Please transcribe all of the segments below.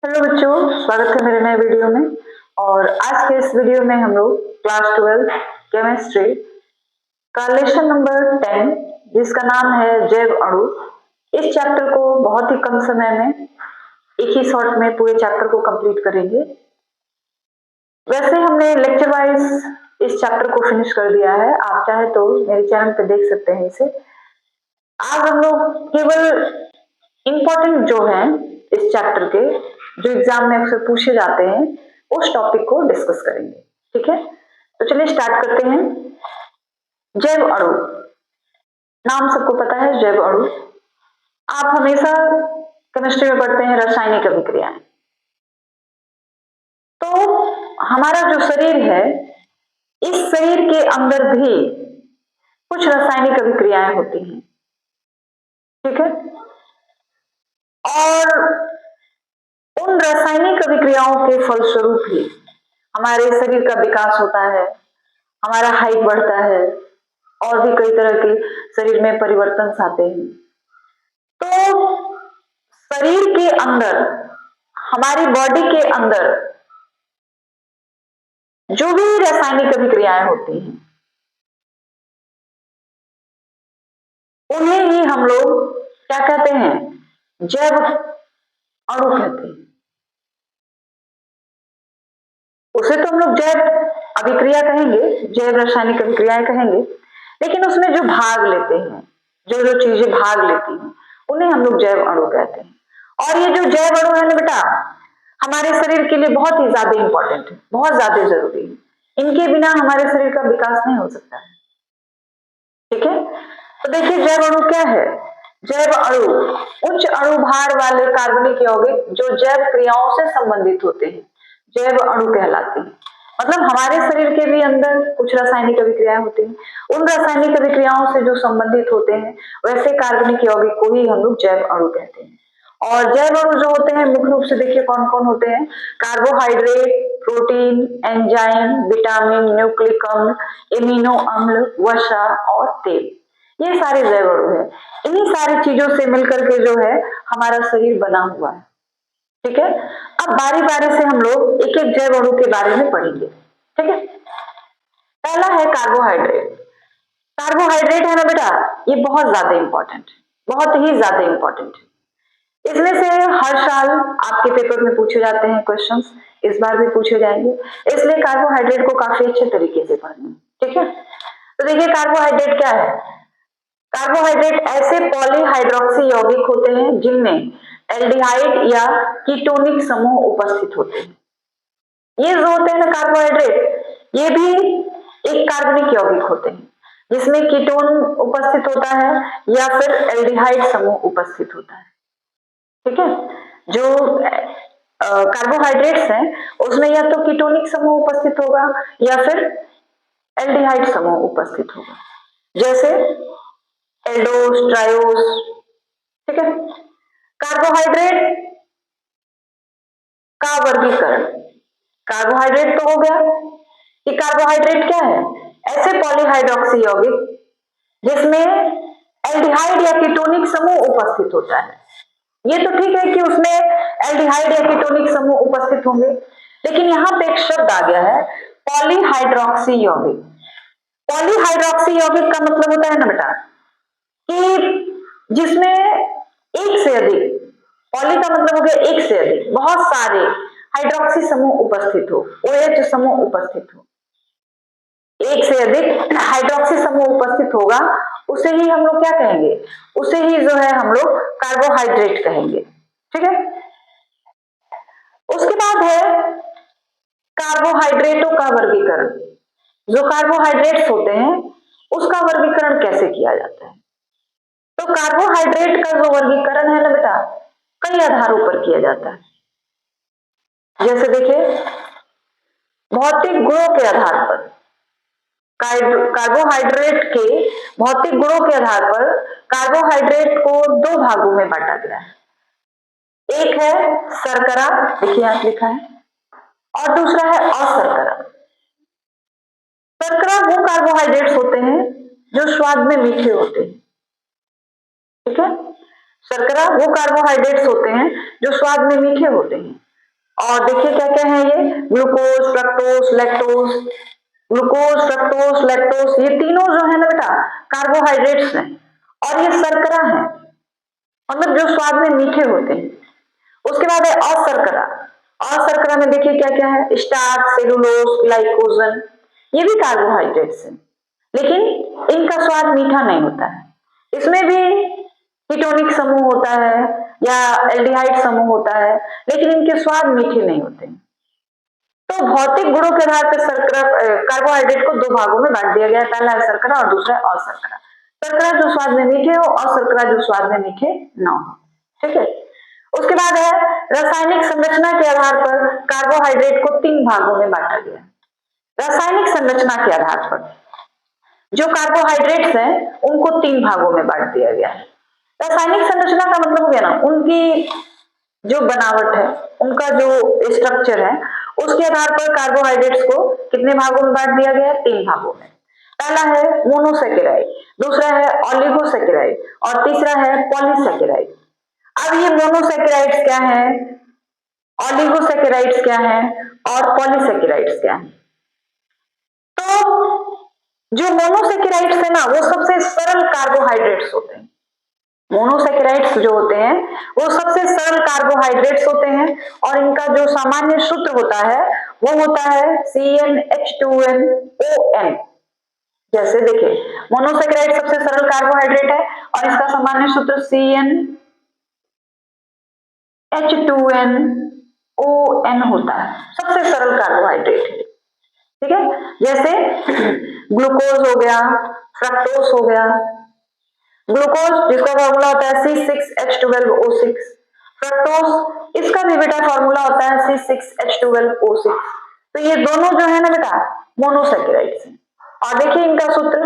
Hello बच्चों, स्वागत है मेरे नए वीडियो में। और आज के इस वीडियो में हम लोग क्लास 12 केमिस्ट्री का लेसन नंबर 10 जिसका नाम है जैव अणु, इस चैप्टर को बहुत ही कम समय में एक ही शॉट में पूरे चैप्टर को कंप्लीट करेंगे। वैसे हमने लेक्चर वाइज इस चैप्टर को फिनिश कर दिया है, आप चाहे तो मेरे चैनल पे देख सकते हैं इसे। आज हम लोग केवल इंपॉर्टेंट जो है इस चैप्टर के, जो एग्जाम में अक्सर पूछे जाते हैं, उस टॉपिक को डिस्कस करेंगे। ठीक है, तो चलिए स्टार्ट करते हैं। जैव अणु, नाम सबको पता है जैव अणु। आप हमेशा केमिस्ट्री में पढ़ते हैं रासायनिक अभिक्रियाएं। तो हमारा जो शरीर है, इस शरीर के अंदर भी कुछ रासायनिक अभिक्रियाएं होती हैं। ठीक है, और उन रासायनिक अभिक्रियाओं के फलस्वरूप ही हमारे शरीर का विकास होता है, हमारा हाइट बढ़ता है और भी कई तरह के शरीर में परिवर्तन आते हैं। तो शरीर के अंदर, हमारी बॉडी के अंदर जो भी रासायनिक अभिक्रियाएं होती हैं, उन्हें ही हम लोग क्या कहते हैं? जैव अणु कहते हैं। उसे तो हम लोग जैव अभिक्रिया कहेंगे, जैव रासायनिक अभिक्रियाएं कहेंगे, लेकिन उसमें जो भाग लेते हैं, जो जो चीजें भाग लेती हैं, उन्हें हम लोग जैव अणु कहते हैं। और ये जो जैव अणु है ना बेटा, हमारे शरीर के लिए बहुत ही ज्यादा इंपॉर्टेंट है, बहुत ज्यादा जरूरी है। इनके बिना हमारे शरीर का विकास नहीं हो सकता है। ठीक है, तो देखिए जैव अणु क्या है। जैव अणु उच्च अणु भार वाले कार्बनिक यौगिक जो जैव क्रियाओं से संबंधित होते हैं, जैव अणु कहलाते हैं। मतलब हमारे शरीर के भी अंदर कुछ रासायनिक अभिक्रियाएं होती हैं, उन रासायनिक अभिक्रियाओं से जो संबंधित होते हैं, वैसे कार्बनिक यौगिक को ही हम लोग जैव अणु कहते हैं। और जैव अणु जो होते हैं मुख्य रूप से देखिए कौन कौन होते हैं। Carbohydrate, protein, enzyme, vitamin, nucleic अम्ल, एमिनो अम्ल, वसा और तेल, ये सारे जैव अणु है। इन्हीं सारी चीजों से मिलकर के जो है हमारा शरीर बना हुआ है। ठीक है, अब बारी बारी से हम लोग एक एक जैव अणु के बारे में पढ़ेंगे। ठीक है, पहला है कार्बोहाइड्रेट। कार्बोहाइड्रेट है ना बेटा, ये बहुत ज्यादा इंपॉर्टेंट है, बहुत ही ज्यादा इंपॉर्टेंट है। इसमें से हर साल आपके पेपर में पूछे जाते हैं क्वेश्चंस, इस बार भी पूछे जाएंगे, इसलिए कार्बोहाइड्रेट को काफी अच्छे तरीके से पढ़ना। ठीक है, तो देखिए कार्बोहाइड्रेट क्या है। कार्बोहाइड्रेट ऐसे पॉलीहाइड्रोक्सी यौगिक होते हैं जिनमें एल्डिहाइड या कीटोनिक समूह उपस्थित होते हैं। ये जो होते हैं ना कार्बोहाइड्रेट, ये भी एक कार्बनिक यौगिक होते हैं जिसमें कीटोन उपस्थित होता है या फिर एल्डिहाइड समूह उपस्थित होता है। ठीक है, जो कार्बोहाइड्रेट्स हैं उसमें या तो कीटोनिक समूह उपस्थित होगा या फिर एल्डिहाइड समूह उपस्थित होगा, जैसे एल्डोस, ट्रायोस। ठीक है, कार्बोहाइड्रेट का वर्गीकरण। कार्बोहाइड्रेट तो हो गया कि कार्बोहाइड्रेट क्या है, ऐसे पॉलीहाइड्रोक्सी यौगिक जिसमें एल्डिहाइड या कीटोनिक समूह उपस्थित होता है। ये तो ठीक है कि उसमें एल्डिहाइड या कीटोनिक समूह उपस्थित होंगे, लेकिन यहां पे एक शब्द आ गया है पॉलीहाइड्रोक्सी यौगिक। पॉलीहाइड्रोक्सी यौगिक का मतलब होता है ना बेटा कि जिसमें एक से अधिक, पॉली का मतलब हो गया एक से अधिक, बहुत सारे हाइड्रोक्सी समूह उपस्थित हो, OH समूह उपस्थित हो, एक से अधिक हाइड्रोक्सी समूह उपस्थित होगा, उसे ही हम लोग क्या कहेंगे, उसे ही जो है हम लोग कार्बोहाइड्रेट कहेंगे। ठीक है, उसके बाद है कार्बोहाइड्रेटों का वर्गीकरण। जो कार्बोहाइड्रेट्स होते हैं उसका वर्गीकरण कैसे किया जाता है। तो कार्बोहाइड्रेट का जो वर्गीकरण है ना बेटा, कई आधारों पर किया जाता है। जैसे देखिए भौतिक गुणों के आधार पर, कार्बोहाइड्रेट के भौतिक गुणों के आधार पर कार्बोहाइड्रेट को दो भागों में बांटा गया है। एक है शर्करा, देखिए यहां लिखा है, और दूसरा है अशर्करा। शर्करा वो कार्बोहाइड्रेट्स होते हैं जो स्वाद में मीठे होते हैं। ठीक है, शर्करा वो कार्बोहाइड्रेट्स होते हैं जो स्वाद में मीठे होते हैं, और देखिए क्या क्या है ये, glucose, fructose, lactose. Glucose, fructose, lactose ये तीनों जो है ना बेटा कार्बोहाइड्रेट्स हैं और ये शर्करा है, मतलब जो स्वाद में मीठे होते हैं। उसके बाद है अशर्करा। अशर्करा में देखिए क्या क्या है, स्टार्च, सेलुलोज, ग्लाइकोजन, ये भी कार्बोहाइड्रेट्स हैं, लेकिन इनका स्वाद मीठा नहीं होता है। इसमें भी कीटोनिक समूह होता है या एल्डिहाइड समूह होता है, लेकिन इनके स्वाद मीठे नहीं होते। तो भौतिक गुणों के आधार पर शर्करा कार्बोहाइड्रेट को दो भागों में बांट दिया गया है, पहला है शर्करा और दूसरा है अशर्करा। शर्करा जो स्वाद में मीठे हो, अशर्करा जो स्वाद में मीठे न हो। ठीक है। उसके बाद है रासायनिक संरचना के आधार पर कार्बोहाइड्रेट को तीन भागों में बांटा गया। रासायनिक संरचना के आधार पर जो कार्बोहाइड्रेट्स हैं उनको तीन भागों में बांट दिया गया है। रासायनिक संरचना का मतलब हो गया ना उनकी जो बनावट है, उनका जो स्ट्रक्चर है, उसके आधार पर कार्बोहाइड्रेट्स को कितने भागों में बांट दिया गया है, तीन भागों में। पहला है मोनोसेकेराइड, दूसरा है ऑलिगोसेकेराइड और तीसरा है पॉलीसेकेराइड। अब ये मोनोसेकेराइड्स क्या है, ऑलिगोसेकेराइड्स क्या है और पॉलीसेकेराइड्स क्या है। तो जो मोनोसेकेराइड्स है ना वो सबसे सरल कार्बोहाइड्रेट्स होते हैं। मोनोसेकेराइड्स जो होते हैं वो सबसे सरल कार्बोहाइड्रेट्स होते हैं और इनका जो सामान्य सूत्र होता है वो होता है CnH2nOn। जैसे देखिए मोनोसेकेराइड सबसे सरल कार्बोहाइड्रेट है और इसका सामान्य सूत्र CnH2nOn होता है, सबसे सरल कार्बोहाइड्रेट है। ठीक है। जैसे ग्लूकोज हो गया, फ्रक्टोज हो गया। ग्लूकोज जिसका फॉर्मूला होता है C6H12O6, फ्रक्टोज इसका भी बेटा फॉर्मूला होता है C6H12O6। तो ये दोनों जो है ना बेटा मोनोसेकेराइड्स हैं। और देखिए इनका सूत्र,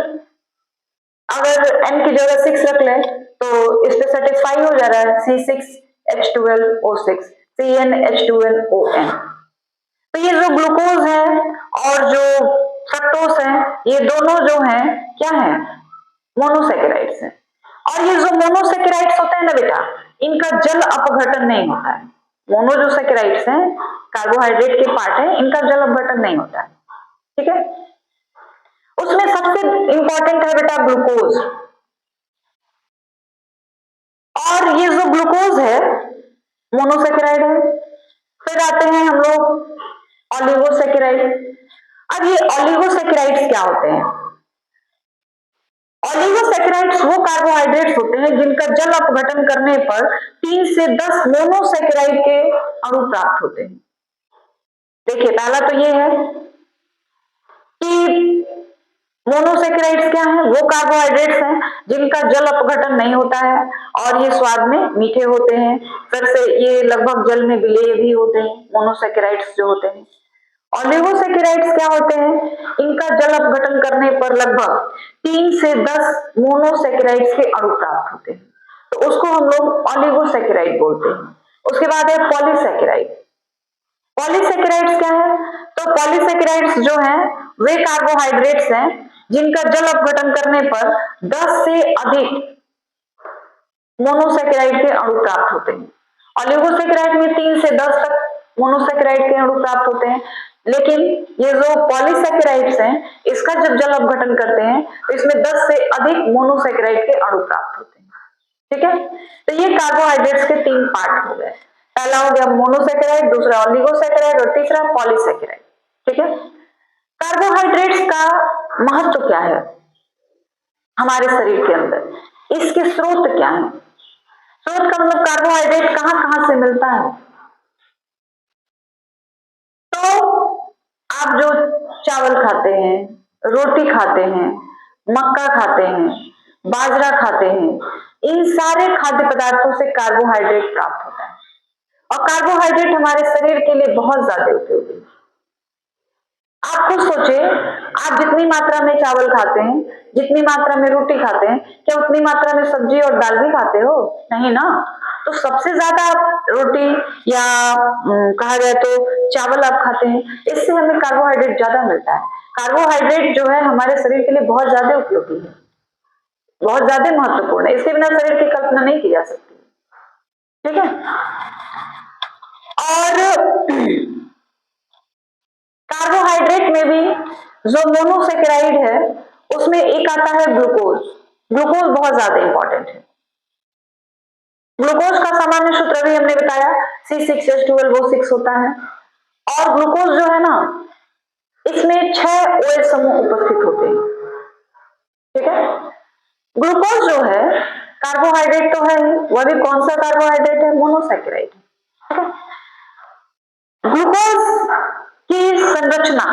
अगर n की जगह 6 रख ले तो इस पे सेटिस्फाई हो जा रहा है C6H12O6, CnH2nOn। तो ये जो ग्लूकोज है और जो फ्रक्टोज है ये दोनों जो है क्या है, मोनोसेकेराइड्स है। और ये जो मोनोसेकेराइड्स होते हैं ना बेटा इनका जल अपघटन नहीं होता है। मोनो जो सेकेराइड्स हैं कार्बोहाइड्रेट के पार्ट है, इनका जल अपघटन नहीं होता है। ठीक है। उसमें सबसे इंपॉर्टेंट है बेटा ग्लूकोज। और ये जो ग्लूकोज है मोनोसेकेराइड है। फिर आते हैं हम लोग ऑलिगोसेकेराइड। अब ये ऑलिगोसेकेराइड्स क्या होते हैं, ऑलिगोसेकेराइड्स वो कार्बोहाइड्रेट्स होते हैं जिनका जल अपघटन करने पर 3 से 10 मोनोसेकेराइड के अणु प्राप्त होते हैं। देखिए पहला तो ये है कि मोनोसेकेराइड्स क्या है, वो कार्बोहाइड्रेट्स हैं जिनका जल अपघटन नहीं होता है और ये स्वाद में मीठे होते हैं। फिर से ये लगभग जल में विलेय भी होते हैं मोनोसेकेराइड्स जो होते हैं। ऑलिगोसेकेराइड्स क्या होते हैं, इनका जल अपघटन करने पर लगभग 3 से 10 मोनोसेकेराइड्स के अणु प्राप्त होते हैं, तो उसको हम लोग ऑलिगोसेकेराइड बोलते हैं। उसके बाद है पॉलीसेकेराइड। पॉलीसेकेराइड्स क्या है, तो पॉलीसेकेराइड्स जो है वे कार्बोहाइड्रेट्स हैं जिनका जल अपघटन करने पर 10 से अधिक मोनोसेकेराइड के अणु प्राप्त होते हैं। ऑलिगोसेकेराइड में 3 से 10 तक मोनोसेकेराइड के अणु प्राप्त होते हैं, लेकिन ये जो पॉलीसेकेराइड्स हैं इसका जब जल अपघटन करते हैं तो इसमें 10 से अधिक मोनोसेकेराइड के अणु प्राप्त होते हैं। ठीक है। तो ये कार्बोहाइड्रेट्स के तीन पार्ट हो गए, पहला हो गया मोनोसेकेराइड, दूसरा ऑलिगोसेकेराइड और तीसरा पॉलीसेकेराइड। ठीक है। कार्बोहाइड्रेट्स का महत्व क्या है हमारे शरीर के अंदर, इसके स्रोत क्या है। स्रोत का मतलब कार्बोहाइड्रेट कहां कहां से मिलता है। तो आप जो चावल खाते हैं, रोटी खाते हैं, मक्का खाते हैं, बाजरा खाते हैं, इन सारे खाद्य पदार्थों से कार्बोहाइड्रेट प्राप्त होता है और कार्बोहाइड्रेट हमारे शरीर के लिए बहुत ज्यादा उपयोगी है। आप खुद सोचे, आप जितनी मात्रा में चावल खाते हैं, जितनी मात्रा में रोटी खाते हैं, क्या उतनी मात्रा में सब्जी और दाल भी खाते हो, नहीं ना। तो सबसे ज्यादा आप रोटी या कहा जाए तो चावल आप खाते हैं, इससे हमें कार्बोहाइड्रेट ज्यादा मिलता है। कार्बोहाइड्रेट जो है हमारे शरीर के लिए बहुत ज्यादा उपयोगी है, बहुत ज्यादा महत्वपूर्ण है, इसके बिना शरीर की कल्पना नहीं की जा सकती। ठीक है। और जो मोनोसेकेराइड है उसमें एक आता है ग्लूकोज। ग्लूकोज बहुत ज्यादा इंपॉर्टेंट है। ग्लूकोज का सामान्य सूत्र भी हमने बताया, C6H12O6 होता है। और ग्लूकोज जो है ना, इसमें 6 OH समूह उपस्थित होते हैं। ठीक है। ग्लूकोज जो है कार्बोहाइड्रेट तो है ही, वह भी कौन सा कार्बोहाइड्रेट है? मोनोसेकेराइड। ठीक है। ग्लूकोज की संरचना,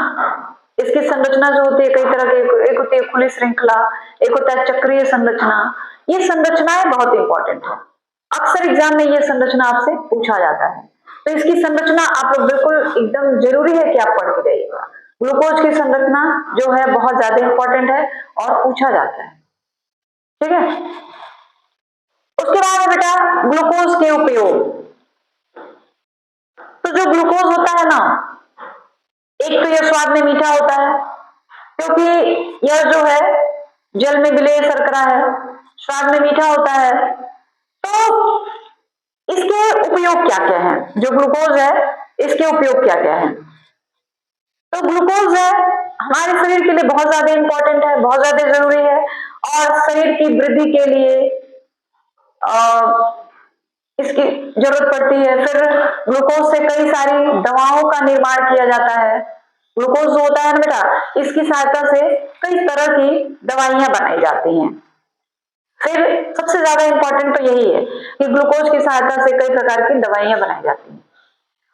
इसकी संरचना जो होती है कई तरह की, एक होती है खुली श्रृंखला, एक होता है चक्रीय संरचना। ये संरचनाएं बहुत इंपॉर्टेंट है, अक्सर एग्जाम में ये संरचना आपसे पूछा जाता है। तो इसकी संरचना आप लोग बिल्कुल एकदम जरूरी है कि आप पढ़ के जाइएगा। ग्लूकोज की संरचना जो है बहुत ज्यादा इंपॉर्टेंट है और पूछा जाता है। ठीक है। उसके बाद है बेटा ग्लूकोज के उपयोग। तो जो ग्लूकोज होता है ना, एक तो यह स्वाद में मीठा होता है, क्योंकि यह जो है जल में विलेय शर्करा है, स्वाद में मीठा होता है। तो इसके उपयोग क्या क्या है? जो ग्लूकोज है इसके उपयोग क्या क्या है? तो ग्लूकोज है हमारे शरीर के लिए बहुत ज्यादा इंपॉर्टेंट है, बहुत ज्यादा जरूरी है, और शरीर की वृद्धि के लिए इसकी जरूरत पड़ती है। फिर ग्लूकोज से कई सारी दवाओं का निर्माण किया जाता है। ग्लूकोज जो होता है ना बेटा, इसकी सहायता से कई तरह की दवाइयां बनाई जाती हैं। फिर सबसे ज्यादा इंपॉर्टेंट तो यही है कि ग्लूकोज की सहायता से कई प्रकार की दवाइयां बनाई जाती हैं।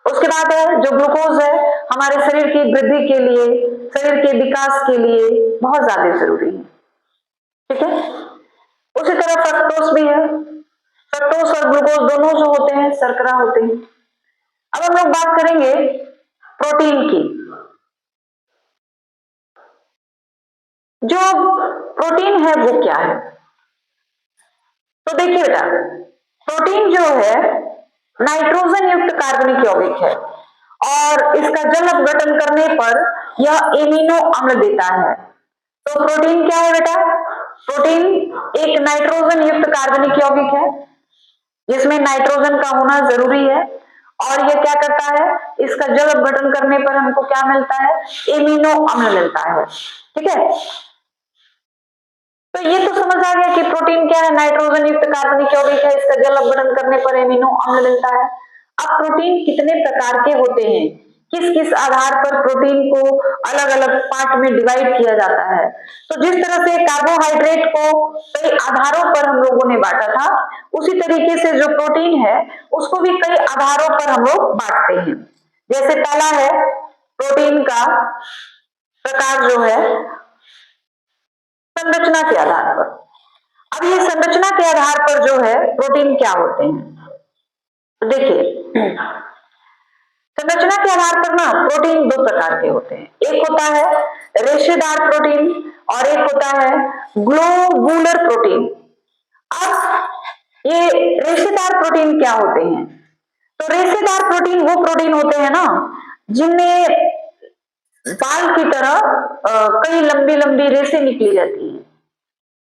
उसके बाद है जो ग्लूकोज है हमारे शरीर की वृद्धि के लिए, शरीर के विकास के लिए बहुत ज्यादा जरूरी है। ठीक है। उसी तरह फ्रक्टोज भी है। फ्रक्टोज और ग्लूकोज दोनों जो होते हैं शर्करा होते हैं। अब हम लोग बात करेंगे प्रोटीन की। जो प्रोटीन है वो क्या है? तो देखिए बेटा, प्रोटीन जो है नाइट्रोजन युक्त कार्बनिक यौगिक है, और इसका जल अपघटन करने पर यह एमिनो अम्ल देता है। तो प्रोटीन क्या है बेटा? प्रोटीन एक नाइट्रोजन युक्त कार्बनिक यौगिक है, जिसमें नाइट्रोजन का होना जरूरी है, और यह क्या करता है? इसका जल अपघटन करने पर हमको क्या मिलता है? एमिनो अम्ल मिलता है। ठीक है। तो ये तो समझ आ गया कि प्रोटीन क्या है, नाइट्रोजन युक्त कार्बनिक यौगिक है, इसका जल अपघटन करने पर एमिनो अम्ल मिलता है। अब प्रोटीन कितने प्रकार के होते हैं, किस किस आधार पर प्रोटीन को अलग अलग पार्ट में डिवाइड किया जाता है? तो जिस तरह से कार्बोहाइड्रेट को कई आधारों पर हम लोगों ने बांटा था, उसी तरीके से जो प्रोटीन है उसको भी कई आधारों पर हम लोग बांटते हैं। जैसे पहला है प्रोटीन का प्रकार जो है संरचना के आधार पर। अब ये संरचना के आधार पर जो है प्रोटीन क्या होते हैं, तो देखिए संरचना के आधार पर ना प्रोटीन दो प्रकार के होते हैं। एक होता है रेशेदार प्रोटीन और एक होता है ग्लोबुलर प्रोटीन। अब ये रेशेदार प्रोटीन क्या होते हैं? तो रेशेदार प्रोटीन वो प्रोटीन होते हैं ना जिनमें बाल की तरह कई लंबी लंबी रेशें निकली जाती हैं,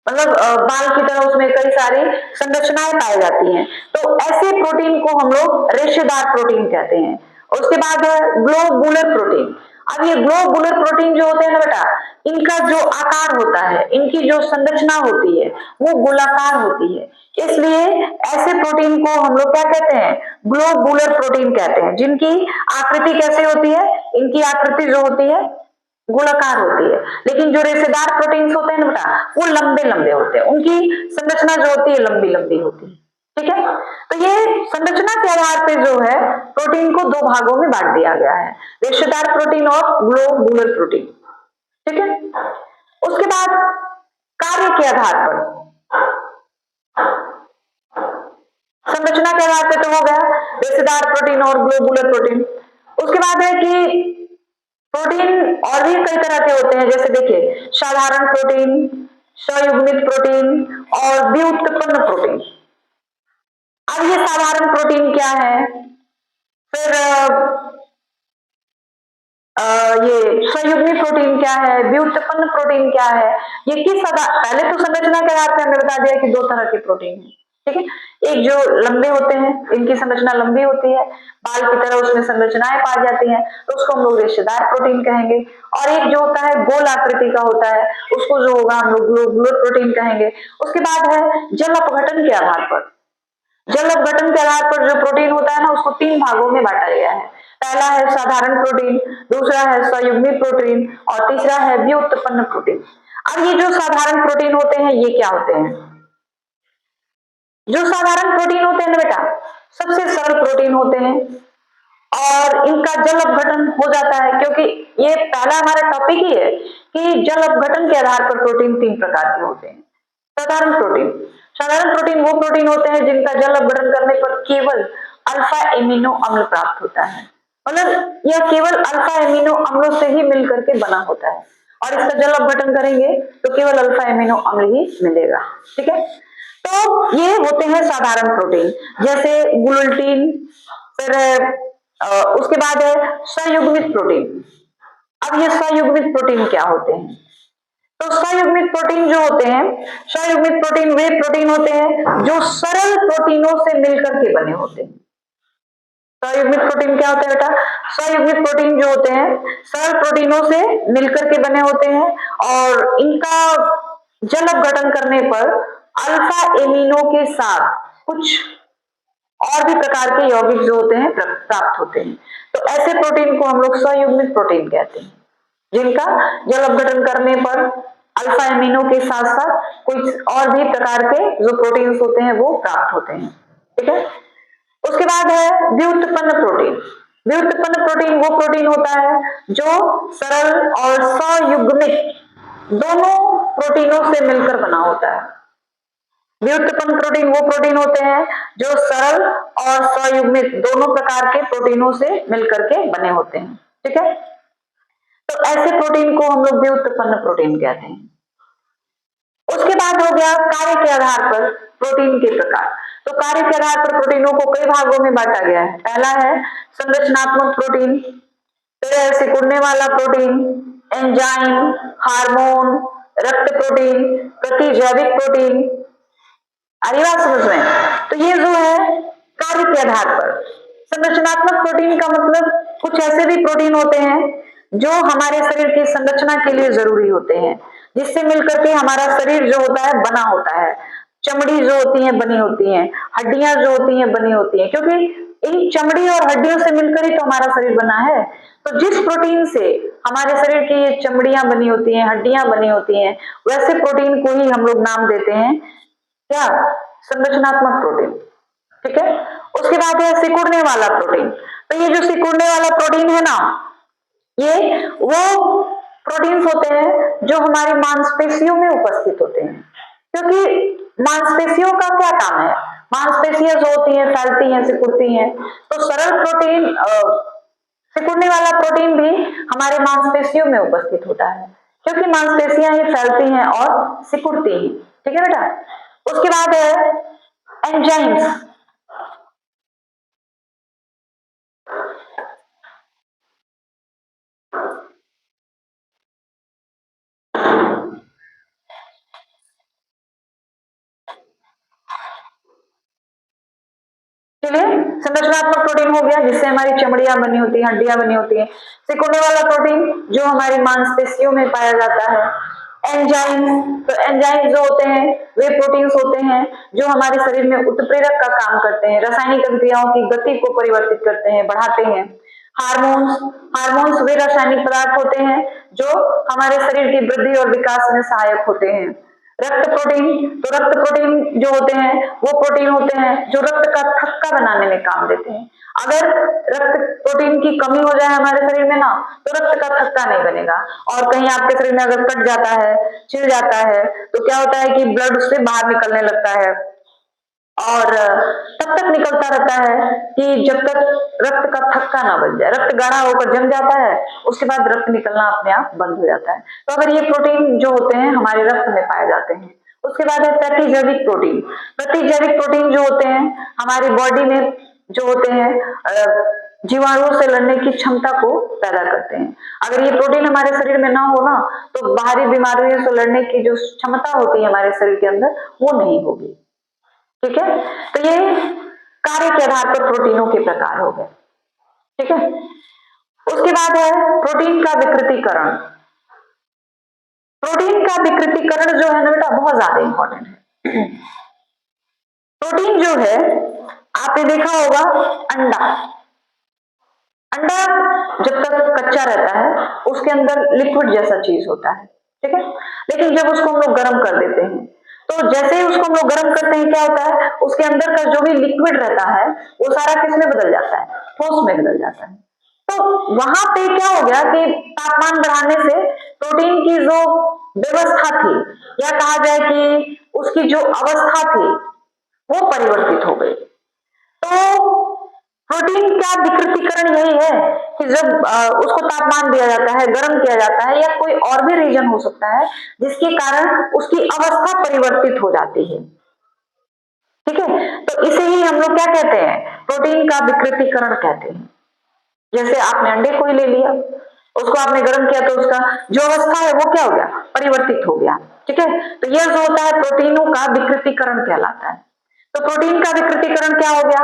मतलब बाल की तरह उसमें कई सारी संरचनाएं पाई जाती हैं। तो ऐसे प्रोटीन को हम लोग रेशेदार प्रोटीन कहते हैं। और उसके बाद है ग्लोबुलर प्रोटीन। अब ये ग्लोबुलर प्रोटीन जो होते हैं ना बेटा, इनका जो आकार होता है, इनकी जो संरचना होती है वो गोलाकार होती है, इसलिए ऐसे प्रोटीन को हम लोग क्या कहते हैं? ग्लोबुलर प्रोटीन कहते हैं। जिनकी आकृति कैसे होती है? इनकी आकृति जो होती है गोलाकार होती है, लेकिन जो रेशेदार प्रोटीन्स होते हैं ना बेटा, वो लंबे लंबे होते हैं, उनकी संरचना जो होती है लंबी लंबी होती है। ठीक है। तो ये संरचना के आधार पे जो है प्रोटीन को दो भागों में बांट दिया गया है, रेशेदार प्रोटीन और ग्लोबुलर प्रोटीन। ठीक है। उसके बाद कार्य के आधार पर, संरचना के आधार पे तो हो गया रेशेदार प्रोटीन और ग्लोबुलर प्रोटीन। उसके बाद है कि प्रोटीन और भी कई तरह के होते हैं, जैसे देखिए साधारण प्रोटीन, संयुग्मित प्रोटीन और व्युत्पन्न प्रोटीन। अब ये साधारण प्रोटीन क्या है, फिर ये संयुग्मित प्रोटीन क्या है, व्युत्पन्न प्रोटीन क्या है, ये किस आधार, पहले तो संरचना के आधार पर हमने बता दिया कि दो तरह के प्रोटीन है। ठीक है। एक जो लंबे होते हैं, इनकी संरचना लंबी होती है, बाल की तरह उसमें संरचनाएं पाई जाती हैं, तो उसको हम लोग रेशेदार प्रोटीन कहेंगे। और एक जो होता है गोल आकृति का होता है, उसको जो होगा हम लोग ग्लोबुलर प्रोटीन कहेंगे। उसके बाद है जल अपघटन के आधार पर, जल अपघटन के आधार पर जो प्रोटीन होता है ना, उसको 3 भागों में बांटा गया है। पहला है साधारण प्रोटीन, दूसरा है संयुग्मित प्रोटीन और तीसरा है व्युत्पन्न प्रोटीन। अब ये जो साधारण प्रोटीन होते हैं, ये क्या होते हैं? जो साधारण प्रोटीन होते हैं ना बेटा, सबसे सरल प्रोटीन होते हैं और इनका जल अपघटन हो जाता है, क्योंकि ये पहला हमारा टॉपिक ही है कि जल अपघटन के आधार पर प्रोटीन 3 प्रकार के होते हैं। साधारण प्रोटीन, साधारण प्रोटीन वो प्रोटीन होते हैं जिनका जल अपघटन करने पर केवल अल्फा एमिनो अम्ल प्राप्त होता है, मतलब यह केवल अल्फा एमिनो अम्लों से ही मिलकर के बना होता है, और इसका जल अपघटन करेंगे तो केवल अल्फा एमिनो अम्ल ही मिलेगा। ठीक है, तो ये होते हैं साधारण प्रोटीन, जैसे ग्लूटीन, फिर उसके बाद है संयुग्मित प्रोटीन। अब ये संयुग्मित प्रोटीन क्या होते हैं? तो संयुग्मित प्रोटीन जो होते हैं, संयुग्मित प्रोटीन वे प्रोटीन होते हैं जो सरल प्रोटीनों से मिलकर के बने होते हैं। संयुग्मित प्रोटीन क्या होता है बेटा? संयुग्मित प्रोटीन जो होते हैं सरल प्रोटीनों से मिलकर के बने होते हैं और इनका जल अपघटन करने पर अल्फा एमिनो के साथ कुछ और भी प्रकार के यौगिक जो होते हैं प्राप्त होते हैं। तो ऐसे प्रोटीन को हम लोग संयुग्मित प्रोटीन कहते हैं, जिनका जल अपघटन करने पर अल्फा एमिनो के साथ साथ कुछ और भी प्रकार के जो प्रोटीन्स होते हैं वो प्राप्त होते हैं। ठीक है, उसके बाद है व्युत्पन्न प्रोटीन। व्युत्पन्न प्रोटीन वो प्रोटीन होता है जो सरल और संयुग्मित दोनों प्रोटीनों से मिलकर बना होता है। व्युत्पन्न प्रोटीन वो प्रोटीन होते हैं जो सरल और संयुग्मित दोनों प्रकार के प्रोटीनों से मिलकर के बने होते हैं। ठीक है, तो ऐसे प्रोटीन को हम लोग व्युत्पन्न प्रोटीन कहते हैं। उसके बाद हो गया कार्य के आधार पर प्रोटीन के प्रकार। तो कार्य के आधार पर प्रोटीनों को कई भागों में बांटा गया है। पहला है संरचनात्मक प्रोटीन, फिर है सिकुड़ने वाला प्रोटीन, एंजाइम, हार्मोन, रक्त प्रोटीन, प्रतिजैविक प्रोटीन। आ रही बात समझ में? तो ये जो है कार्य के आधार पर। संरचनात्मक प्रोटीन का मतलब कुछ ऐसे भी प्रोटीन होते हैं जो हमारे शरीर की संरचना के लिए जरूरी होते हैं, जिससे मिलकर के हमारा शरीर जो होता है बना होता है। चमड़ी जो होती है बनी होती है, हड्डियां जो होती हैं बनी होती हैं, क्योंकि इन चमड़ी और हड्डियों से मिलकर ही तो हमारा शरीर बना है। तो जिस प्रोटीन से हमारे शरीर की ये चमड़ियां बनी होती हैं, हड्डियां बनी होती हैं, वैसे प्रोटीन को ही हम लोग नाम देते हैं क्या? संरचनात्मक प्रोटीन। ठीक है, उसके बाद है सिकुड़ने वाला प्रोटीन। तो ये जो सिकुड़ने वाला प्रोटीन है ना, ये वो प्रोटीन्स होते हैं जो हमारी मांसपेशियों में उपस्थित होते हैं, क्योंकि मांसपेशियों का क्या काम है? मांसपेशियां जो होती हैं फैलती हैं, सिकुड़ती हैं। तो सरल प्रोटीन सिकुड़ने वाला प्रोटीन भी हमारे मांसपेशियों में उपस्थित होता है, क्योंकि मांसपेशियां ही फैलती हैं और सिकुड़ती हैं। ठीक है बेटा, उसके बाद है एंजाइम्स। चलिए, संरचनात्मक प्रोटीन हो गया जिससे हमारी चमड़ियां बनी होती है, हड्डियां बनी होती है। सिकुड़ने वाला प्रोटीन जो हमारी मांसपेशियों में पाया जाता है। एंजाइम, तो एंजाइम जो होते हैं वे प्रोटीन्स होते हैं जो हमारे शरीर में उत्प्रेरक का काम करते हैं, रासायनिक अभिक्रियाओं की गति को परिवर्तित करते हैं, बढ़ाते हैं। हार्मोन्स, हार्मोन्स वे रासायनिक पदार्थ होते हैं जो हमारे शरीर की वृद्धि और विकास में सहायक होते हैं। रक्त प्रोटीन, तो रक्त प्रोटीन जो होते हैं वो प्रोटीन होते हैं जो रक्त का थक्का बनाने में काम देते हैं। अगर रक्त प्रोटीन की कमी हो जाए हमारे शरीर में ना, तो रक्त का थक्का नहीं बनेगा, और कहीं आपके शरीर में अगर कट जाता है, छिल जाता है, तो क्या होता है कि ब्लड उससे बाहर निकलने लगता है, और तब तक निकलता रहता है कि जब तक रक्त का थक्का ना बन जाए। रक्त गाढ़ा होकर जम जाता है, उसके बाद रक्त निकलना अपने आप बंद हो जाता है। तो अगर ये प्रोटीन जो होते हैं हमारे रक्त में पाए जाते हैं। उसके बाद है प्रतिजैविक प्रोटीन। प्रतिजैविक प्रोटीन जो होते हैं हमारी बॉडी में जो होते हैं जीवाणुओं से लड़ने की क्षमता को पैदा करते हैं। अगर ये प्रोटीन हमारे शरीर में ना हो ना, तो बाहरी बीमारियों से लड़ने की जो क्षमता होती है हमारे शरीर के अंदर वो नहीं होगी। ठीक है, तो ये कार्य के आधार पर प्रोटीनों के प्रकार हो गए। ठीक है, उसके बाद है प्रोटीन का विकृतीकरण। प्रोटीन का विकृतीकरण जो है ना बेटा बहुत ज्यादा इंपॉर्टेंट है। प्रोटीन जो है आपने देखा होगा अंडा, अंडा जब तक कच्चा रहता है उसके अंदर लिक्विड जैसा चीज होता है, ठीक है, लेकिन जब उसको हम लोग गर्म कर देते हैं तो जैसे ही उसको हम लोग गर्म करते हैं क्या होता है, उसके अंदर का जो भी लिक्विड रहता है वो सारा किस में बदल जाता है, ठोस में बदल जाता है। तो वहां पे क्या हो गया कि तापमान बढ़ाने से प्रोटीन की जो व्यवस्था थी या कहा जाए कि उसकी जो अवस्था थी वो परिवर्तित हो गई। तो प्रोटीन का विकृतीकरण यही है कि जब उसको तापमान दिया जाता है, गर्म किया जाता है या कोई और भी रीजन हो सकता है जिसके कारण उसकी अवस्था परिवर्तित हो जाती है। ठीक है, तो इसे ही हम लोग क्या कहते हैं, प्रोटीन का विकृतीकरण कहते हैं। जैसे आपने अंडे को ही ले लिया, उसको आपने गर्म किया तो उसका जो अवस्था है वो क्या हो गया, परिवर्तित हो गया। ठीक है, तो यह जो होता है प्रोटीनों का विकृतीकरण कहलाता है। तो प्रोटीन का विकृतीकरण क्या हो गया,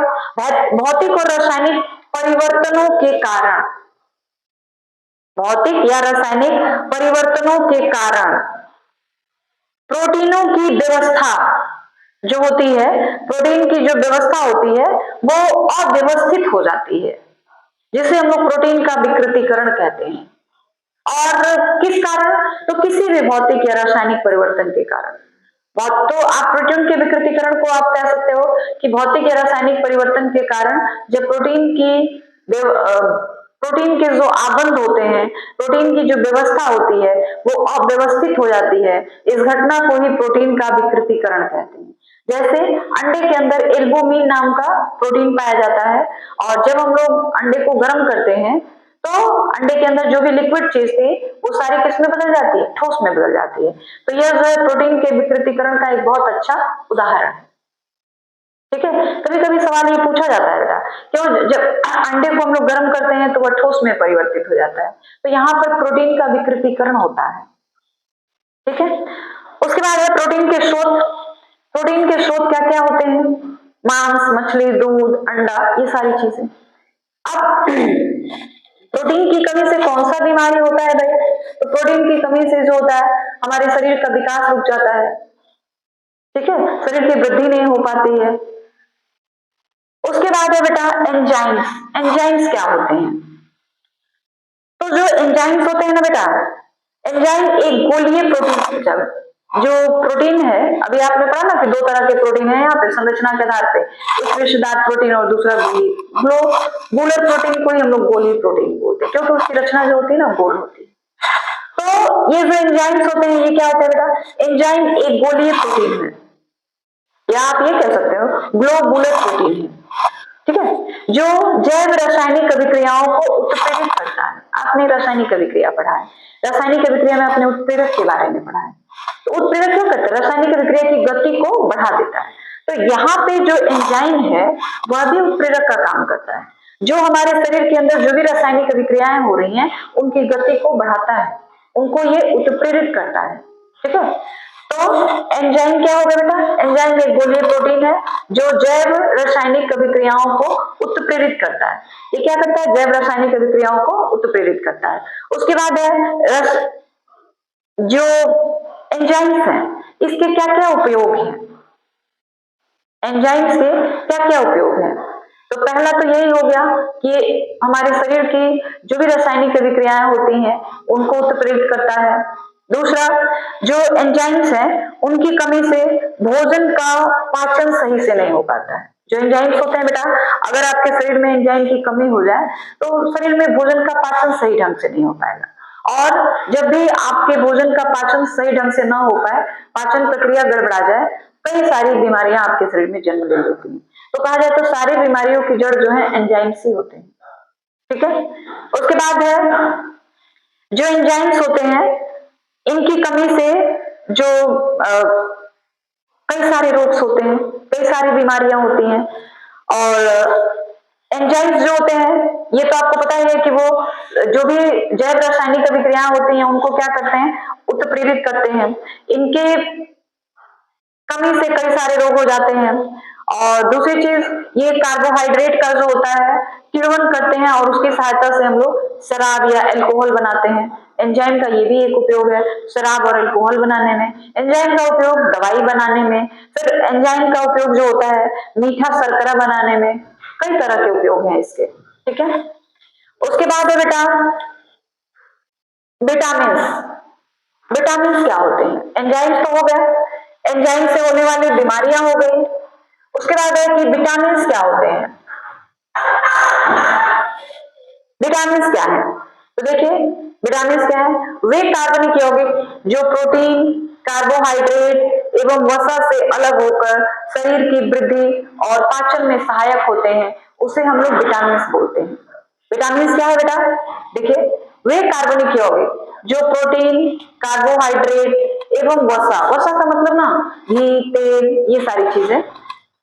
भौतिक और रासायनिक परिवर्तनों के कारण, भौतिक या रासायनिक परिवर्तनों के कारण प्रोटीनों की व्यवस्था जो होती है, प्रोटीन की जो व्यवस्था होती है वो अव्यवस्थित हो जाती है, जिसे हम लोग प्रोटीन का विकृतीकरण कहते हैं। और किस कारण, तो किसी भी भौतिक या रासायनिक परिवर्तन के कारण। तो आप प्रोटीन के विकृतीकरण को आप कह सकते हो कि भौतिक या रासायनिक परिवर्तन के कारण जब प्रोटीन के जो आबंध होते हैं, प्रोटीन की जो व्यवस्था होती है वो अव्यवस्थित हो जाती है, इस घटना को ही प्रोटीन का विकृतीकरण कहते हैं। जैसे अंडे के अंदर एल्बुमिन नाम का प्रोटीन पाया जाता है और जब हम लोग अंडे को गर्म करते हैं तो अंडे के अंदर जो भी लिक्विड चीज थी वो सारी किस में बदल जाती है, ठोस में बदल जाती है। तो यह जो है प्रोटीन के विकृतीकरण का एक बहुत अच्छा उदाहरण है। ठीक है, कभी कभी सवाल ये पूछा जाता है बेटा, क्यों जब अंडे को हम लोग गर्म करते हैं तो वह ठोस में परिवर्तित हो जाता है, तो यहाँ पर प्रोटीन का विकृतीकरण होता है। ठीक है, उसके बाद है प्रोटीन के स्रोत। प्रोटीन के स्रोत क्या क्या होते हैं, मांस, मछली, दूध, अंडा, ये सारी चीजें। अब प्रोटीन की कमी से कौन सा बीमारी होता है भाई, तो प्रोटीन की कमी से जो होता है हमारे शरीर का विकास रुक जाता है। ठीक है, शरीर की वृद्धि नहीं हो पाती है। उसके बाद है बेटा एंजाइम्स। एंजाइम्स क्या होते हैं, तो जो एंजाइम्स होते हैं ना बेटा, एंजाइम एक गोलीय प्रोटीन, जो प्रोटीन है, अभी आपने पढ़ा ना कि दो तरह के प्रोटीन है यहाँ पे संरचना के आधार पे, एक विषदार प्रोटीन और दूसरा गोलर प्रोटीन को ही हम लोग गोलीय प्रोटीन बोलते हैं क्योंकि उसकी रचना जो होती है ना गोल होती है। तो ये जो एंजाइम्स होते हैं ये क्या होता है बेटा, एंजाइम एक गोलीय प्रोटीन है या आप ये कह सकते हो ग्लोबुलर प्रोटीन है। ठीक है, जो जैव रासायनिक अभिक्रियाओं को उत्प्रेरित करता है। आपने रासायनिक अभिक्रिया पढ़ा है, रासायनिक अभिक्रिया में आपने उत्प्रेरक के बारे में पढ़ा है। तो उत्प्रेरक क्या करता है, रासायनिक अभिक्रिया की गति को बढ़ा देता है। तो यहाँ पे जो एंजाइम है वह भी उत्प्रेरक का काम करता है, जो हमारे शरीर के अंदर जो भी रासायनिक अभिक्रियाएं हो रही हैं उनकी गति को बढ़ाता है, उनको ये उत्प्रेरित करता है। ठीक है, तो एंजाइम क्या होगा बेटा, एंजाइम एक गोलीय प्रोटीन है जो जैव रासायनिक अभिक्रियाओं को उत्प्रेरित करता है। ये क्या करता है, जैव रासायनिक अभिक्रियाओं को उत्प्रेरित करता है। उसके बाद है जो एंजाइम्स हैं इसके क्या क्या उपयोग हैं, एंजाइम्स के क्या क्या उपयोग हैं। तो पहला तो यही हो गया कि हमारे शरीर की जो भी रासायनिक अभिक्रियाएं होती हैं उनको उत्प्रेरित करता है। दूसरा, जो एंजाइम्स हैं उनकी कमी से भोजन का पाचन सही से नहीं हो पाता है। जो एंजाइम्स होते हैं बेटा, अगर आपके शरीर में एंजाइम की कमी हो जाए तो शरीर में भोजन का पाचन सही ढंग से नहीं हो पाएगा, और जब भी आपके भोजन का पाचन सही ढंग से ना हो पाए, पाचन प्रक्रिया गड़बड़ा जाए, कई सारी बीमारियां आपके शरीर में जन्म ले लेती हैं। तो कहा जाए तो सारी बीमारियों की जड़ जो है एंजाइम्स ही होते हैं। ठीक है, उसके बाद है जो एंजाइम्स होते हैं इनकी कमी से जो कई सारे रोग होते हैं, कई सारी बीमारियां होती हैं। और एंजाइम्स जो होते हैं ये तो आपको पता ही है कि वो जो भी जैव रासायनिक अभिक्रियाएं होती हैं उनको क्या करते हैं, उत्प्रेरित करते हैं। इनके कमी से कई सारे रोग हो जाते हैं। और दूसरी चीज, ये कार्बोहाइड्रेट का जो होता है किण्वन करते हैं और उसकी सहायता से हम लोग शराब या अल्कोहल बनाते हैं। एंजाइम का ये भी एक उपयोग है शराब और अल्कोहल बनाने में। एंजाइम का उपयोग दवाई बनाने में, फिर एंजाइम का उपयोग जो होता है मीठा शर्करा बनाने में, कई तरह के उपयोग हैं इसके। ठीक है, उसके बाद है बेटा विटामिन। विटामिन क्या होते हैं? एंजाइम तो हो गया, एंजाइम से होने वाली बीमारियां हो गई। उसके बाद है कि विटामिन क्या होते हैं। विटामिन क्या है? तो देखिए विटामिन क्या है, वे कार्बनिक यौगिक जो प्रोटीन, कार्बोहाइड्रेट एवं वसा से अलग होकर शरीर की वृद्धि और पाचन में सहायक होते हैं, उसे हम लोग विटामिन बोलते हैं। विटामिन क्या है बेटा? देखिए वे कार्बनिक यौगिक जो प्रोटीन, कार्बोहाइड्रेट एवं वसा, वसा का मतलब ना घी, तेल, ये सारी चीजें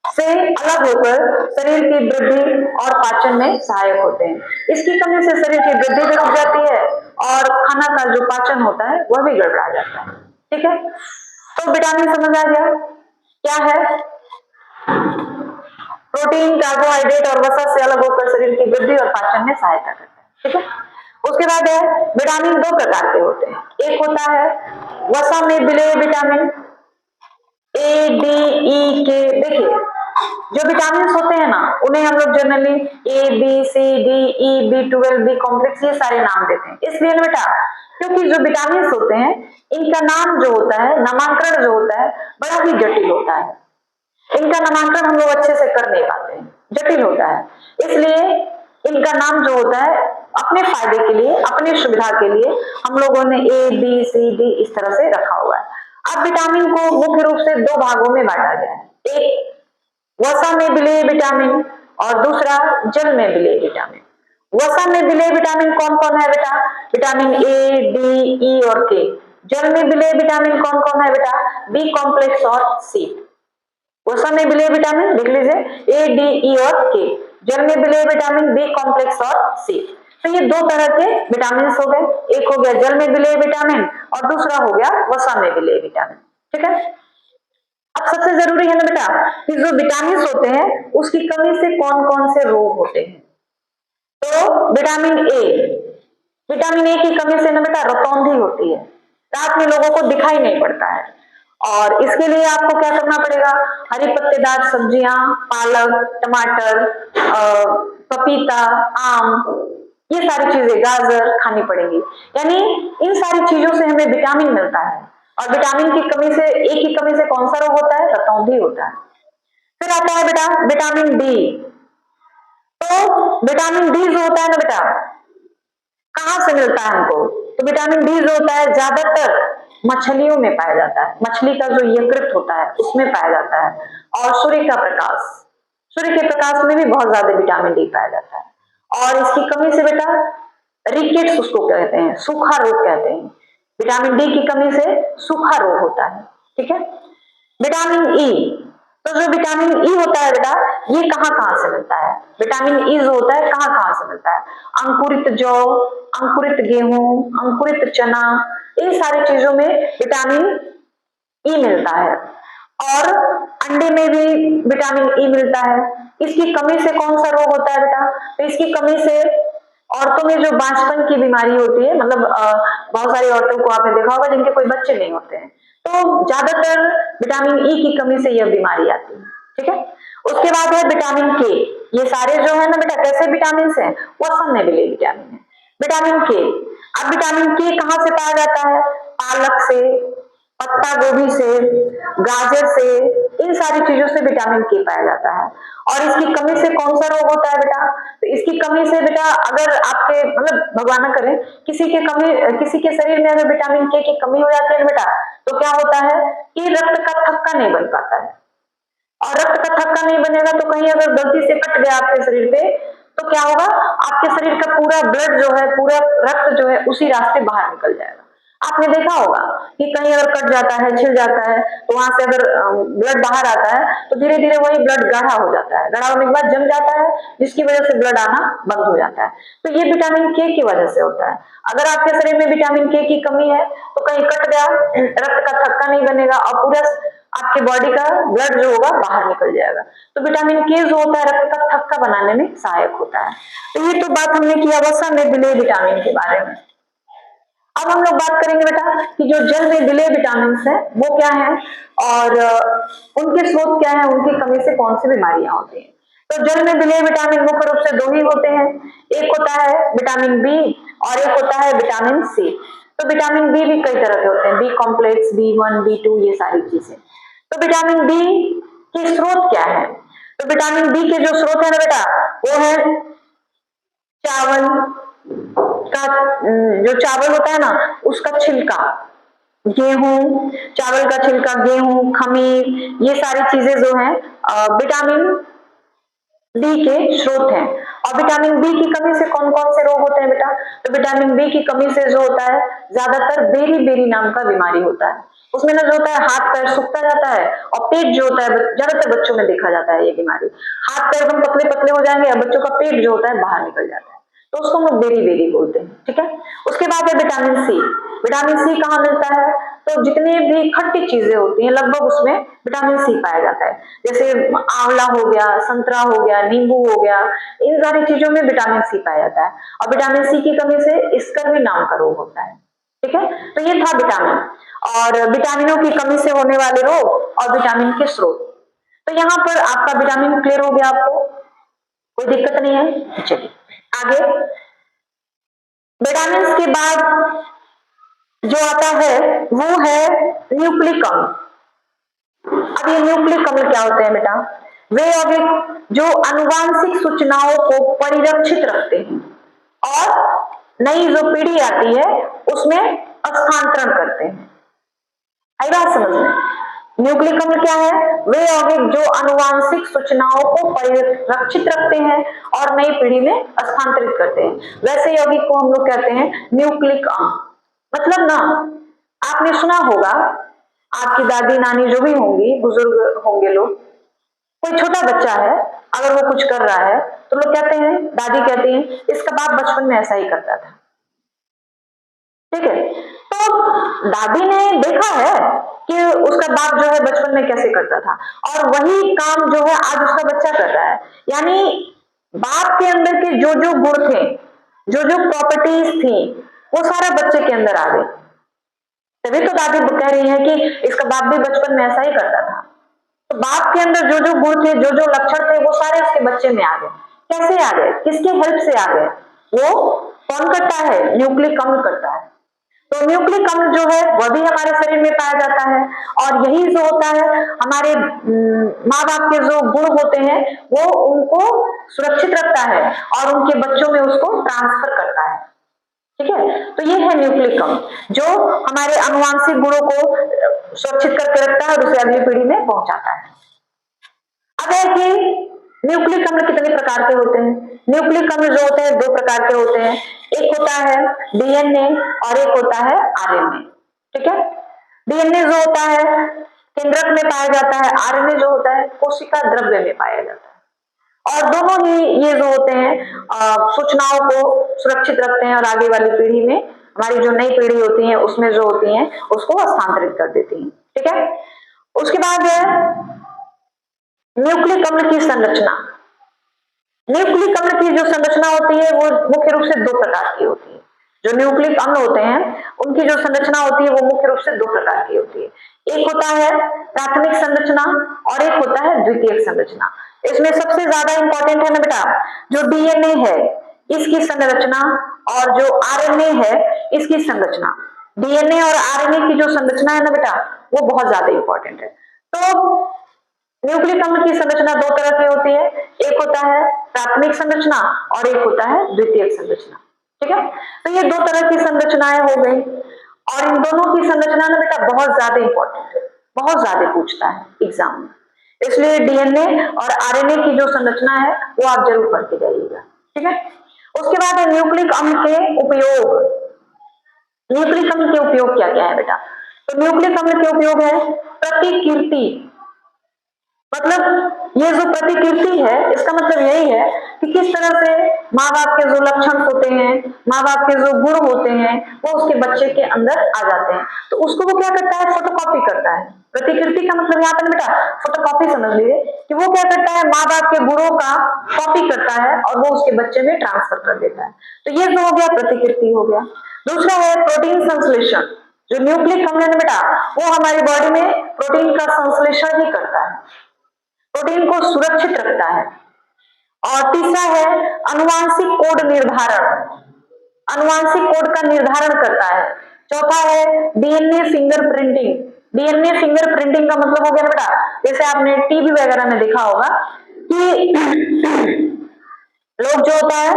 से अलग होकर शरीर की वृद्धि और पाचन में सहायक होते हैं। इसकी कमी से शरीर की वृद्धि भी रुक जाती है और खाना का जो पाचन होता है वह भी गड़बड़ा जाता है। ठीक है, तो विटामिन समझ आ गया क्या है? प्रोटीन, कार्बोहाइड्रेट और वसा से अलग होकर शरीर की वृद्धि और पाचन में सहायता करता है। ठीक है, उसके बाद है विटामिन दो प्रकार के होते हैं। एक होता है वसा में विलेय विटामिन ए, डी, ई, के। देखिए जो विटामिन होते हैं ना उन्हें हम लोग जनरली ए, बी, सी, डी, ई, B12, बी कॉम्प्लेक्स, ये सारे नाम देते हैं। इसलिए ना बेटा क्योंकि जो विटामिन होते हैं इनका नाम जो होता है, नामांकन जो होता है बड़ा ही जटिल होता है। इनका नामांकन हम लोग अच्छे से कर नहीं पाते हैं, जटिल होता है। इसलिए इनका नाम जो होता है अपने फायदे के लिए, अपनी सुविधा के लिए हम लोगों ने ए, बी, सी, डी इस तरह से रखा हुआ है। अब विटामिन को मुख्य रूप से दो भागों में बांटा गया है, एक वसा में विलेय विटामिन और दूसरा जल में विलेय विटामिन। वसा में विलेय विटामिन कौन कौन है बेटा? विटामिन ए, डी, ई और के। जल में विलेय विटामिन कौन कौन है बेटा? बी कॉम्प्लेक्स और सी। वसा में विलेय विटामिन लिख लीजिए ए, डी, ई और के। जल में विलेय विटामिन बी कॉम्प्लेक्स और सी। तो ये दो तरह के विटामिन हो गए, एक हो गया जल में विलेय विटामिन और दूसरा हो गया वसा में विलेय विटामिन। ठीक है, अब सबसे जरूरी है ना बेटा कि जो विटामिन होते हैं उसकी कमी से कौन कौन से रोग होते हैं। तो विटामिन ए की कमी से ना बेटा रतौंधी होती है, रात में लोगों को दिखाई नहीं पड़ता है। और इसके लिए आपको क्या करना पड़ेगा? हरी पत्तेदार सब्जियां, पालक, टमाटर, पपीता, आम, ये सारी चीजें, गाजर खानी पड़ेंगी। यानी इन सारी चीजों से हमें विटामिन मिलता है। और विटामिन की कमी से, ए की कमी से कौन सा रोग होता है? रतौंधी होता है। फिर आता है बेटा विटामिन डी। तो विटामिन डी जो होता है ना बेटा कहां से मिलता है हमको? तो विटामिन डी जो होता है ज्यादातर मछलियों में पाया जाता है, मछली का जो यकृत होता है उसमें पाया जाता है। और सूर्य का प्रकाश, सूर्य के प्रकाश में भी बहुत ज्यादा विटामिन डी पाया जाता है। और इसकी कमी से बेटा रिकेट्स उसको कहते हैं, सूखा रोग कहते हैं। विटामिन डी की कमी से सूखा रोग होता है। ठीक है, विटामिन ई। तो जो विटामिन ई होता है बेटा ये कहां कहां से मिलता है? विटामिन ई जो होता है कहां कहां से मिलता है? अंकुरित जौ, अंकुरित गेहूं, अंकुरित चना, इन सारी चीजों में विटामिन ई मिलता है। और अंडे में भी विटामिन ई मिलता है। इसकी कमी से कौन सा रोग होता है बेटा? तो इसकी कमी से औरतों में जो बांझपन की बीमारी होती है, मतलब बहुत सारी औरतों को आपने देखा होगा जिनके कोई बच्चे नहीं होते हैं, तो ज्यादातर विटामिन ई की कमी से यह बीमारी आती है। ठीक है, उसके बाद है विटामिन के। ये सारे जो है ना बेटा कैसे विटामिन है? वसा में विलेय विटामिन है विटामिन के। अब विटामिन के कहां से पाया जाता है? पालक से, पत्ता गोभी से, गाजर से, इन सारी चीजों से विटामिन के पाया जाता है। और इसकी कमी से कौन सा रोग होता है बेटा? तो इसकी कमी से बेटा अगर आपके, मतलब भगवान ना करे, किसी के शरीर में अगर विटामिन के की कमी हो जाती है बेटा तो क्या होता है कि रक्त का थक्का नहीं बन पाता है। और रक्त का थक्का नहीं बनेगा तो कहीं अगर गलती से कट गया आपके शरीर पे तो क्या होगा? आपके शरीर का पूरा ब्लड जो है, पूरा रक्त जो है उसी रास्ते बाहर निकल जाएगा। आपने देखा होगा कि कहीं अगर कट जाता है, छिल जाता है तो वहां से अगर ब्लड बाहर आता है तो धीरे धीरे वही ब्लड गाढ़ा हो जाता है, गाढ़ा होने के बाद जम जाता है जिसकी वजह से ब्लड आना बंद हो जाता है। तो ये विटामिन के की वजह से होता है। अगर आपके शरीर में विटामिन के की कमी है तो कहीं कट गया, रक्त का थक्का नहीं बनेगा और पूरा आपके बॉडी का ब्लड जो होगा बाहर निकल जाएगा। तो विटामिन के जो होता है रक्त का थक्का बनाने में सहायक होता है। तो ये तो बात हमने किया वसा में विलेय विटामिन के बारे में। अब हम लोग बात करेंगे बेटा कि जो जल में विलेय विटामिन है वो क्या है और उनके स्रोत क्या है, उनकी कमी से कौन सी बीमारियां होती हैं। तो जल में विलेय विटामिन मुख्य रूप से दो ही होते हैं, एक होता है विटामिन बी और एक होता है विटामिन सी। तो विटामिन बी भी कई तरह के होते हैं, बी कॉम्प्लेक्स, B1, B2, ये सारी चीजें। तो विटामिन बी के स्रोत क्या है? तो विटामिन बी के जो स्रोत है ना बेटा वो है चावल का, जो चावल होता है ना उसका छिलका, गेहूं, चावल का छिलका, गेहूं, खमीर, ये सारी चीजें जो है विटामिन बी के स्रोत हैं। और विटामिन बी की कमी से कौन कौन से रोग होते हैं बेटा? तो विटामिन बी की कमी से जो होता है ज्यादातर बेरी बेरी नाम का बीमारी होता है। उसमें ना जो होता है हाथ पैर सूखता जाता है और पेट जो होता है, ज्यादातर बच्चों में देखा जाता है ये बीमारी, हाथ पैर एकदम पतले पतले हो जाएंगे और बच्चों का पेट जो होता है बाहर निकल जाता है, तो उसको हम लोग बेरी बेरी बोलते हैं। ठीक है, उसके बाद है विटामिन सी। विटामिन सी कहाँ मिलता है? तो जितनी भी खट्टी चीजें होती हैं लगभग उसमें विटामिन सी पाया जाता है, जैसे आंवला हो गया, संतरा हो गया, नींबू हो गया, इन सारी चीजों में विटामिन सी पाया जाता है। और विटामिन सी की कमी से स्कर्वी नाम का रोग होता है। ठीक है, तो ये था विटामिन और विटामिनों की कमी से होने वाले रोग और विटामिन के स्रोत। तो यहाँ पर आपका विटामिन क्लियर हो गया, आपको कोई दिक्कत नहीं है। चलिए आगे, विटामिन के बाद जो आता है वो है न्यूक्लिक अम्ल। अब ये न्यूक्लिक अम्ल क्या होते हैं बेटा? वे यौगिक जो आनुवांशिक सूचनाओं को परिरक्षित रखते हैं और नई जो पीढ़ी आती है उसमें स्थानांतरण करते हैं। आई बात समझ में? न्यूक्लिक अम्ल क्या है? वे यौगिक जो आनुवांशिक सूचनाओं को परिरक्षित रखते हैं और नई पीढ़ी में स्थानांतरित करते हैं, वैसे यौगिक को हम लोग कहते हैं न्यूक्लिक अम्ल। मतलब ना, आपने सुना होगा, आपकी दादी नानी जो भी होंगी, बुजुर्ग होंगे लोग, कोई छोटा बच्चा है अगर वो कुछ कर रहा है तो लोग कहते हैं, दादी कहती हैं इसका बाप बचपन में ऐसा ही करता था। ठीक है, तो दादी ने देखा है कि उसका बाप जो है बचपन में कैसे करता था और वही काम जो है आज उसका बच्चा कर रहा है। यानी बाप के अंदर के जो जो गुण थे, जो जो प्रॉपर्टीज थी, वो सारा बच्चे के अंदर आ गई। तभी तो दादी कह रही है कि इसका बाप भी बचपन में ऐसा ही करता था। तो बाप के अंदर जो जो गुण थे, जो जो लक्षण थे, वो सारे उसके बच्चे में आ गए। कैसे आ गए? किसकी हेल्प से आ गए? वो कौन करता है? न्यूक्लिक अम्ल करता है। तो न्यूक्लिक अम्ल जो है वह भी हमारे शरीर में पाया जाता है और यही जो होता है हमारे माँ बाप के जो गुण होते हैं वो उनको सुरक्षित रखता है और उनके बच्चों में उसको ट्रांसफर करता है। ठीक है, तो ये है न्यूक्लिक अम्ल जो हमारे आनुवांशिक गुणों को सुरक्षित करके रखता है और उसे अगली पीढ़ी में पहुंचाता है। अब है कि न्यूक्लिक अम्ल कितने प्रकार के होते हैं? न्यूक्लिक अम्ल जो होते हैं दो प्रकार के होते हैं, एक होता है डीएनए और एक होता है आरएनए। ठीक है, डीएनए जो होता है केंद्रक में पाया जाता है, आरएनए जो होता है कोशिका द्रव्य में पाया जाता है। और दोनों ही ये जो होते हैं सूचनाओं को सुरक्षित रखते हैं और आगे वाली पीढ़ी में, हमारी जो नई पीढ़ी होती है उसमें जो होती है उसको हस्तांतरित कर देती है। ठीक है, उसके बाद है न्यूक्लिक अम्ल की संरचना। न्यूक्लिक अम्ल की जो संरचना होती है वो मुख्य रूप से दो प्रकार की होती है। जो न्यूक्लिक अम्ल होते हैं उनकी जो संरचना होती है वो मुख्य रूप से दो प्रकार की होती है। एक होता है प्राथमिक संरचना और एक होता है द्वितीयक संरचना। इसमें सबसे ज्यादा इंपॉर्टेंट है ना बेटा जो डीएनए है इसकी संरचना और जो आरएनए है इसकी संरचना। डीएनए और आरएनए की जो संरचना है ना बेटा वो बहुत ज्यादा इंपॉर्टेंट है। तो न्यूक्लिक अम्ल की संरचना दो तरह की होती है, एक होता है प्राथमिक संरचना और एक होता है द्वितीयक संरचना। ठीक है, तो ये दो तरह की संरचनाएं हो गई और इन दोनों की संरचना ना बेटा बहुत ज्यादा इंपॉर्टेंट है, बहुत ज्यादा पूछता है एग्जाम में, इसलिए डीएनए और आरएनए की जो संरचना है वो आप जरूर पढ़ के जाइएगा। ठीक है, उसके बाद है न्यूक्लिक अम्ल के उपयोग। न्यूक्लिक अम्ल के उपयोग क्या क्या है बेटा? तो न्यूक्लिक अम्ल के उपयोग है प्रतिकीर्ति। मतलब ये जो प्रतिकृति है इसका मतलब यही है कि किस तरह से माँ बाप के जो लक्षण होते हैं, माँ बाप के जो गुण होते हैं वो उसके बच्चे के अंदर आ जाते हैं, तो उसको वो क्या करता है, फोटोकॉपी करता है। प्रतिकृति का मतलब यहाँ पर बेटा फोटोकॉपी समझ लीजिए कि वो क्या करता है, माँ बाप के गुणों का कॉपी करता है और वो उसके बच्चे में ट्रांसफर कर देता है। तो ये जो हो गया प्रतिकृति हो गया। दूसरा है प्रोटीन संश्लेषण। जो न्यूक्लिक अम्ल है बेटा वो हमारी बॉडी में प्रोटीन का संश्लेषण ही करता है, प्रोटीन को सुरक्षित रखता है। और तीसरा है अनुवांशिक कोड निर्धारण, अनुवांशिक कोड का निर्धारण करता है। चौथा है डीएनए फिंगरप्रिंटिंग। डीएनए फिंगरप्रिंटिंग का मतलब हो गया बेटा, जैसे आपने टीवी वगैरह में देखा होगा कि लोग जो होता है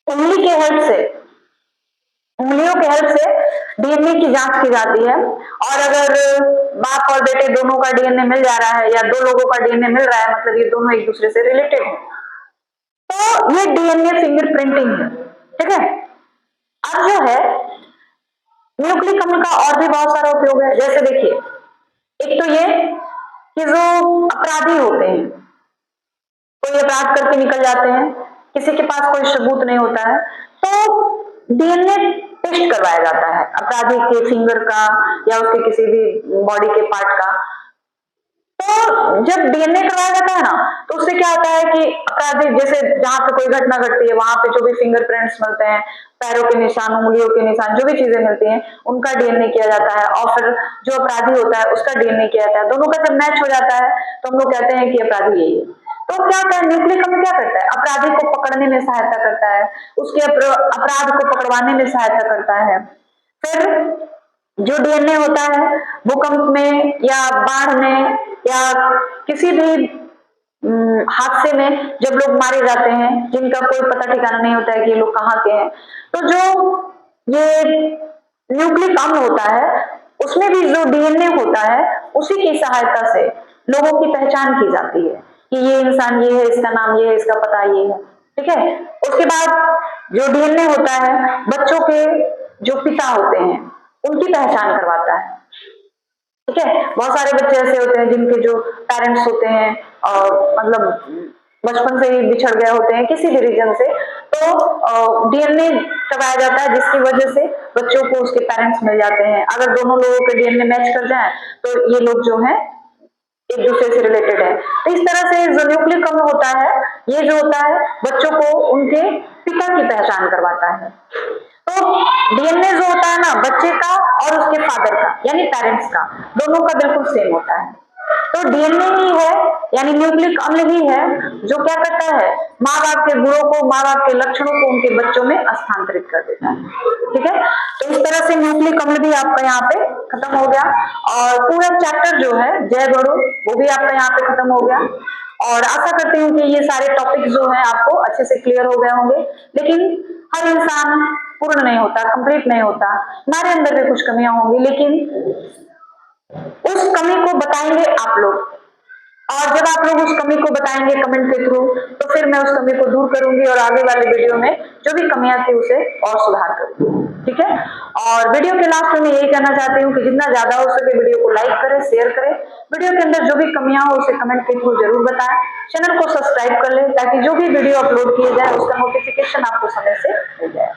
उंगली के हेल्प से, उंगलियों के हेल्प से डीएनए की जांच की जाती है, और अगर बाप और बेटे दोनों का डीएनए मिल जा रहा है या दो लोगों का डीएनए मिल रहा है मतलब ये दोनों एक दूसरे से रिलेटेड है, तो ये डीएनए फिंगरप्रिंटिंग है। ठीक है। अब जो है न्यूक्लिक अम्ल का और भी बहुत सारा उपयोग है। जैसे देखिए, एक तो ये कि जो अपराधी होते हैं, कोई अपराध करके निकल जाते हैं, किसी के पास कोई सबूत नहीं होता है, तो डीएनए टेस्ट करवाया जाता है अपराधी के फिंगर का या उसके किसी भी बॉडी के पार्ट का। तो जब डीएनए करवाया जाता है ना, तो उससे क्या होता है कि अपराधी जैसे जहां पे कोई घटना घटती है वहां पे जो भी फिंगरप्रिंट्स मिलते हैं, पैरों के निशान, उंगलियों के निशान, जो भी चीजें मिलती हैं उनका डीएनए किया जाता है, और फिर जो अपराधी होता है उसका डीएनए किया जाता है। दोनों का जब मैच हो जाता है तो हम लोग कहते हैं कि अपराधी यही है। तो क्या होता है, न्यूक्लिक अम्ल क्या करता है, अपराधी को पकड़ने में सहायता करता है, उसके अपराध को पकड़वाने में सहायता करता है। फिर जो डीएनए होता है भूकंप में या बाढ़ में या किसी भी हादसे में जब लोग मारे जाते हैं जिनका कोई पता ठिकाना नहीं होता है कि ये लोग कहाँ के हैं, तो जो ये न्यूक्लिक अम्ल होता है उसमें भी जो डीएनए होता है उसी की सहायता से लोगों की पहचान की जाती है कि ये इंसान ये है, इसका नाम ये है, इसका पता ये है। ठीक है। उसके बाद जो डीएनए होता है बच्चों के जो पिता होते हैं उनकी पहचान करवाता है। ठीक है। बहुत सारे बच्चे ऐसे होते हैं जिनके जो पेरेंट्स होते हैं और मतलब बचपन से ही बिछड़ गए होते हैं किसी भी रीजन से, तो डीएनए करवाया जाता है जिसकी वजह से बच्चों को उसके पेरेंट्स मिल जाते हैं। अगर दोनों लोगों के डीएनए मैच कर जाए तो ये लोग जो है एक दूसरे से रिलेटेड है। तो इस तरह से जो न्यूक्लिक अम्ल होता है ये जो होता है बच्चों को उनके पिता की पहचान करवाता है। तो डीएनए जो होता है ना बच्चे का और उसके फादर का यानी पेरेंट्स का, दोनों का बिल्कुल सेम होता है। तो डीएनए ही है यानी न्यूक्लिक अम्ल ही है जो क्या करता है, माँ बाप के गुणों को, माँ बाप के लक्षणों को उनके बच्चों में स्थानांतरित कर देता है। ठीक है। तो इस तरह से न्यूक्लिक अम्ल भी आपका यहाँ पे खत्म हो गया, और पूरा चैप्टर जो है जैव अणु वो भी आपका यहाँ पे खत्म हो गया। और आशा करती हूँ कि ये सारे टॉपिक जो है आपको अच्छे से क्लियर हो गए होंगे। लेकिन हर इंसान पूर्ण नहीं होता, कंप्लीट नहीं होता, हमारे अंदर भी कुछ कमियां होंगी, लेकिन उस कमी को बताएंगे आप लोग, और जब आप लोग उस कमी को बताएंगे कमेंट के थ्रू तो फिर मैं उस कमी को दूर करूंगी और आगे वाले वीडियो में जो भी कमियां थी उसे और सुधार करूंगी। ठीक है। और वीडियो के लास्ट में यही कहना चाहती हूँ कि जितना ज्यादा हो सके वीडियो को लाइक करें, शेयर करें, वीडियो के अंदर जो भी कमियां हो उसे कमेंट के थ्रू जरूर बताएं, चैनल को सब्सक्राइब कर लें ताकि जो भी वीडियो अपलोड किए जाए उसका नोटिफिकेशन आपको समय से मिल जाए।